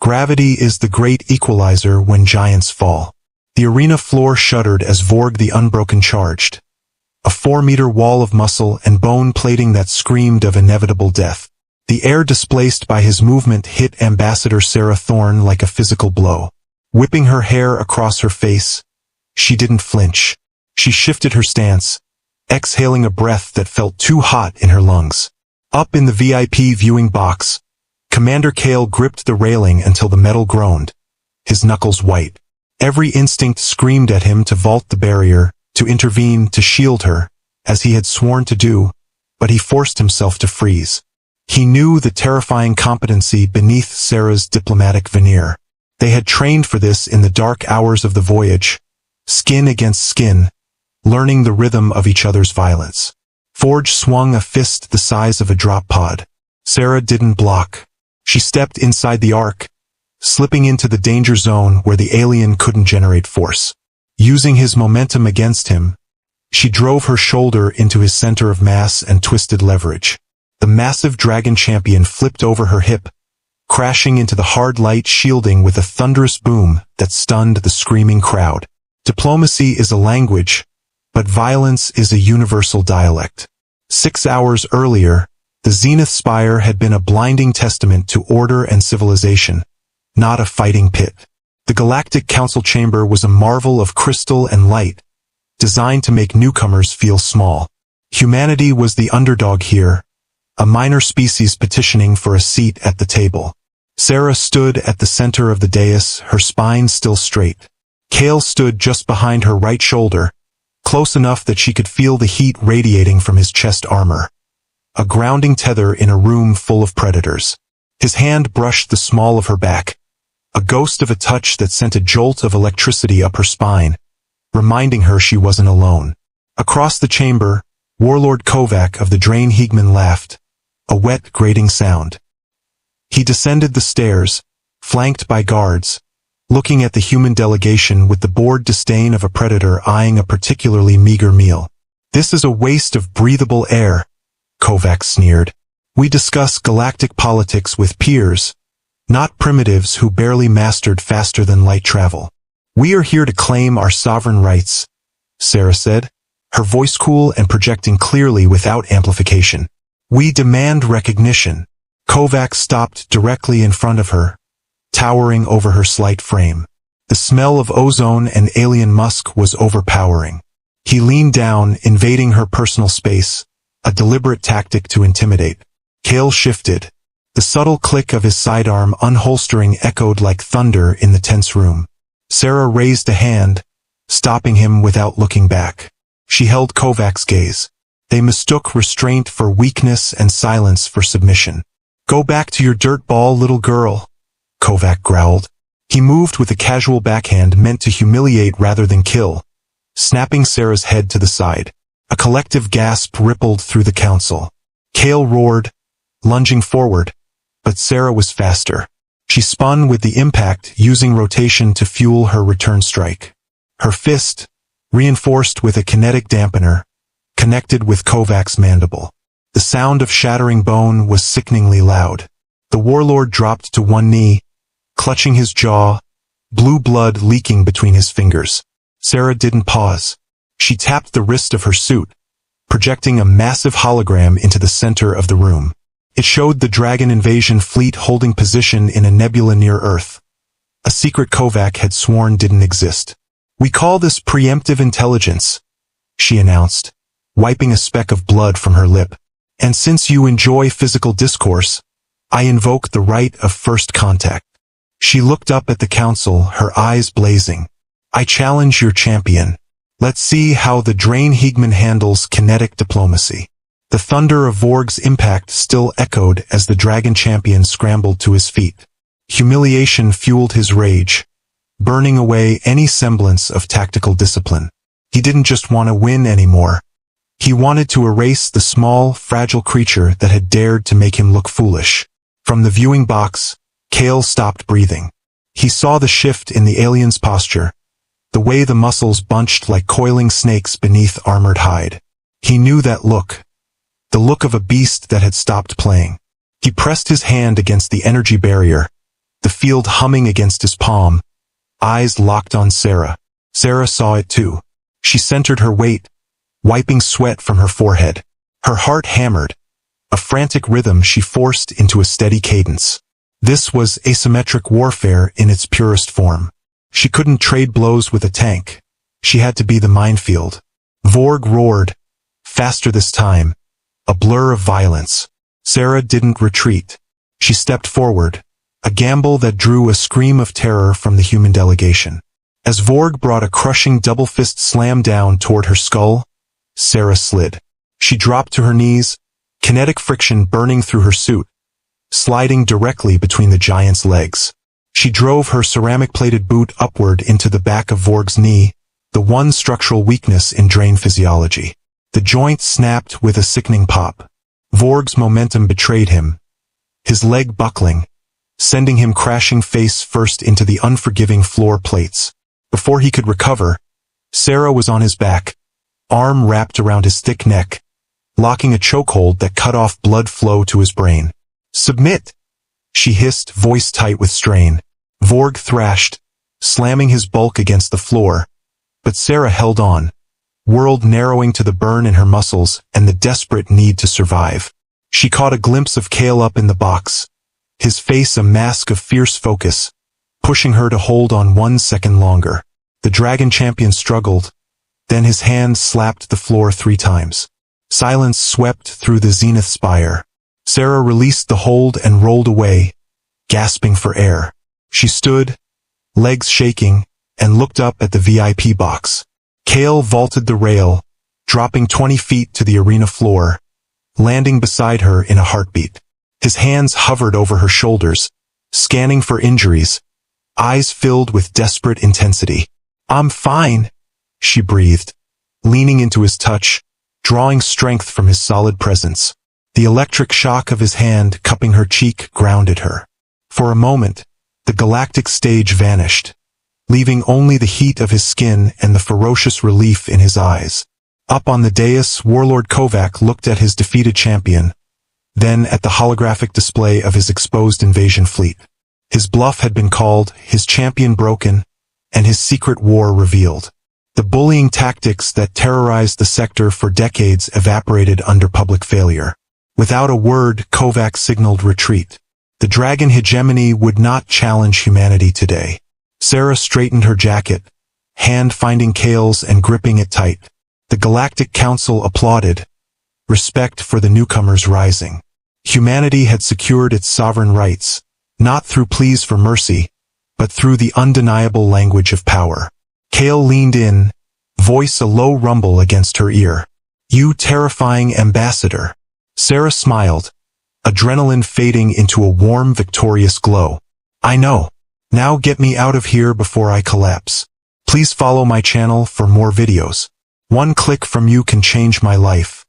Gravity is the great equalizer when giants fall. The arena floor shuddered as Vorg the Unbroken charged. A 4-meter wall of muscle and bone plating that screamed of inevitable death. The air displaced by his movement hit Ambassador Sarah Thorne like a physical blow. Whipping her hair across her face, she didn't flinch. She shifted her stance, exhaling a breath that felt too hot in her lungs. Up in the VIP viewing box, Commander Kale gripped the railing until the metal groaned, his knuckles white. Every instinct screamed at him to vault the barrier, to intervene, to shield her, as he had sworn to do, but he forced himself to freeze. He knew the terrifying competency beneath Sarah's diplomatic veneer. They had trained for this in the dark hours of the voyage, skin against skin, learning the rhythm of each other's violence. Forge swung a fist the size of a drop pod. Sarah didn't block. She stepped inside the arc, slipping into the danger zone where the alien couldn't generate force. Using his momentum against him, she drove her shoulder into his center of mass and twisted leverage. The massive dragon champion flipped over her hip, crashing into the hard light shielding with a thunderous boom that stunned the screaming crowd. Diplomacy is a language, but violence is a universal dialect. 6 hours earlier, the Zenith Spire had been a blinding testament to order and civilization, not a fighting pit. The Galactic Council chamber was a marvel of crystal and light, designed to make newcomers feel small. Humanity was the underdog here, a minor species petitioning for a seat at the table. Sarah stood at the center of the dais, her spine still straight. Kale stood just behind her right shoulder, close enough that she could feel the heat radiating from his chest armor. A grounding tether in a room full of predators. His hand brushed the small of her back, a ghost of a touch that sent a jolt of electricity up her spine, reminding her she wasn't alone. Across the chamber, Warlord Kovac of the Draen Hegeman laughed, a wet, grating sound. He descended the stairs, flanked by guards, looking at the human delegation with the bored disdain of a predator eyeing a particularly meager meal. "This is a waste of breathable air," Kovac sneered. "We discuss galactic politics with peers, not primitives who barely mastered faster than light travel. We are here to claim our sovereign rights," Sarah said, her voice cool and projecting clearly without amplification. "We demand recognition." Kovac stopped directly in front of her, towering over her slight frame. The smell of ozone and alien musk was overpowering. He leaned down, invading her personal space, a deliberate tactic to intimidate. Kale shifted. The subtle click of his sidearm unholstering echoed like thunder in the tense room. Sarah raised a hand, stopping him without looking back. She held Kovac's gaze. They mistook restraint for weakness and silence for submission. "Go back to your dirt ball, little girl," Kovac growled. He moved with a casual backhand meant to humiliate rather than kill, snapping Sarah's head to the side. A collective gasp rippled through the council. Kale roared, lunging forward, but Sarah was faster. She spun with the impact, using rotation to fuel her return strike. Her fist, reinforced with a kinetic dampener, connected with Kovac's mandible. The sound of shattering bone was sickeningly loud. The warlord dropped to one knee, clutching his jaw, blue blood leaking between his fingers. Sarah didn't pause. She tapped the wrist of her suit, projecting a massive hologram into the center of the room. It showed the Dragon invasion fleet holding position in a nebula near Earth, a secret Kovac had sworn didn't exist. "We call this preemptive intelligence," she announced, wiping a speck of blood from her lip. "And since you enjoy physical discourse, I invoke the right of first contact." She looked up at the council, her eyes blazing. "I challenge your champion. Let's see how the Draen Hegeman handles kinetic diplomacy." The thunder of Vorg's impact still echoed as the dragon champion scrambled to his feet. Humiliation fueled his rage, burning away any semblance of tactical discipline. He didn't just want to win anymore. He wanted to erase the small, fragile creature that had dared to make him look foolish. From the viewing box, Kale stopped breathing. He saw the shift in the alien's posture, the way the muscles bunched like coiling snakes beneath armored hide. He knew that look, the look of a beast that had stopped playing. He pressed his hand against the energy barrier, the field humming against his palm, eyes locked on Sarah. Sarah saw it too. She centered her weight, wiping sweat from her forehead. Her heart hammered, a frantic rhythm she forced into a steady cadence. This was asymmetric warfare in its purest form. She couldn't trade blows with a tank. She had to be the minefield. Vorg roared, faster this time, a blur of violence. Sarah didn't retreat. She stepped forward, a gamble that drew a scream of terror from the human delegation. As Vorg brought a crushing double-fist slam down toward her skull, Sarah slid. She dropped to her knees, kinetic friction burning through her suit, sliding directly between the giant's legs. She drove her ceramic-plated boot upward into the back of Vorg's knee, the one structural weakness in Draen physiology. The joint snapped with a sickening pop. Vorg's momentum betrayed him, his leg buckling, sending him crashing face first into the unforgiving floor plates. Before he could recover, Sarah was on his back, arm wrapped around his thick neck, locking a chokehold that cut off blood flow to his brain. "Submit!" she hissed, voice tight with strain. Vorg thrashed, slamming his bulk against the floor, but Sarah held on, world narrowing to the burn in her muscles and the desperate need to survive. She caught a glimpse of Kale up in the box, his face a mask of fierce focus, pushing her to hold on 1 second longer. The dragon champion struggled, then his hand slapped the floor 3 times. Silence swept through the zenith spire. Sarah released the hold and rolled away, gasping for air. She stood, legs shaking, and looked up at the VIP box. Kale vaulted the rail, dropping 20 feet to the arena floor, landing beside her in a heartbeat. His hands hovered over her shoulders, scanning for injuries, eyes filled with desperate intensity. "I'm fine," she breathed, leaning into his touch, drawing strength from his solid presence. The electric shock of his hand cupping her cheek grounded her. For a moment, the galactic stage vanished, leaving only the heat of his skin and the ferocious relief in his eyes. Up on the dais, Warlord Kovac looked at his defeated champion, then at the holographic display of his exposed invasion fleet. His bluff had been called, his champion broken, and his secret war revealed. The bullying tactics that terrorized the sector for decades evaporated under public failure. Without a word, Kovac signaled retreat. The dragon hegemony would not challenge humanity today. Sarah straightened her jacket, hand finding Kale's and gripping it tight. The Galactic Council applauded, respect for the newcomers rising. Humanity had secured its sovereign rights, not through pleas for mercy, but through the undeniable language of power. Kale leaned in, voice a low rumble against her ear. "You terrifying ambassador." Sarah smiled, adrenaline fading into a warm, victorious glow. "I know. Now get me out of here before I collapse. Please follow my channel for more videos. One click from you can change my life."